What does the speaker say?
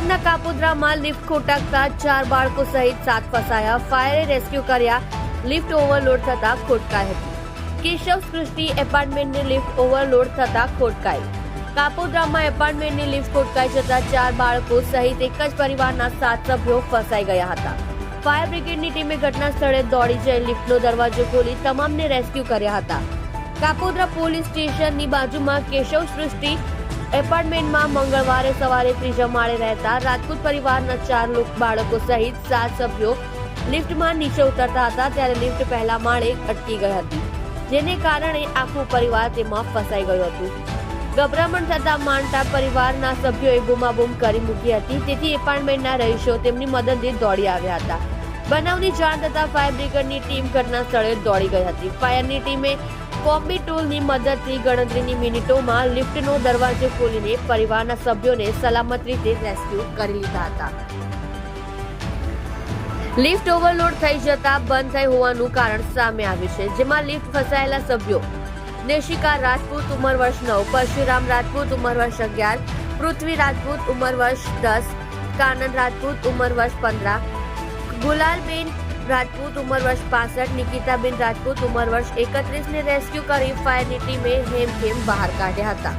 અમદાવાદના કાપોદ્રામાં લિફ્ટ ખોટકતા 4 બાળકો સહિત 7 ફસાયા. ફાયરે રેસ્ક્યુ કર્યા. લિફ્ટ ઓવરલોડ થતા ખોટકાઈ હતી. કેશવ સૃષ્ટિ એપાર્ટમેન્ટની લિફ્ટ ઓવરલોડ થતા ખોટકાઈ. કાપોદ્રામાં એપાર્ટમેન્ટની લિફ્ટ ખોટકાઈ જતા 4 બાળકો સહિત એક જ પરિવારના 7 સભ્યો ફસાઈ ગયા હતા. ફાયર બ્રિગેડની ટીમે ઘટના સ્થળે દોડી જઈ લિફ્ટનો દરવાજો ખોલી તમામને રેસ્ક્યુ કર્યા હતા. કાપોદ્રા પોલીસ સ્ટેશનની બાજુમાં કેશવ સૃષ્ટિ એપાર્ટમેન્ટમાં મંગળવારે સવારે ત્રીજા માળે રહેતા રાજપૂત પરિવારના 4 બાળકો સહિત 7 સભ્યો લિફ્ટમાં નીચે ઉતરતા હતા ત્યારે લિફ્ટ પહેલા માળે અટકી ગઈ હતી, જેને કારણે આખું પરિવાર તેમાં ફસાઈ ગયું હતું. ગભરામણ થતા માંડતા પરિવારના સભ્યોએ બૂમાબૂમ કરી મૂકી હતી, તેથી એપાર્ટમેન્ટના રહીશો તેમની મદદે દોડી આવ્યા હતા. બનાવની જાણ થતા ફાયર બ્રિગેડની ટીમ ઘટના સ્થળે દોડી ગઈ હતી. ફાયરની ટીમે કોમ્બી ટૂલની મદદથી ગણતરીની મિનિટોમાં લિફ્ટનો દરવાજો ખોલીને પરિવારના સભ્યોને સલામત રીતે રેસ્ક્યુ કરી લીધા હતા. લિફ્ટ ઓવરલોડ થઈ જતા બંધ થઈ હોવાનું કારણ સામે આવ્યું છે, જેમાં લિફ્ટ ફસાયેલા સભ્યો નેશિકા રાજપૂત ઉંમર વર્ષ 9, પરશુરામ રાજપૂત ઉંમર વર્ષ 11, પૃથ્વી રાજપૂત ઉંમર વર્ષ 10, કાનન રાજપૂત ઉંમર વર્ષ 15, ગુલાલબેન રાજપૂત ઉંમર વર્ષ 65, નિકિતાબેન રાજપૂત ઉંમર વર્ષ 31 ને રેસ્ક્યુ કરી ફાયરની ટીમે હેમખેમ બહાર કાઢ્યા હતા.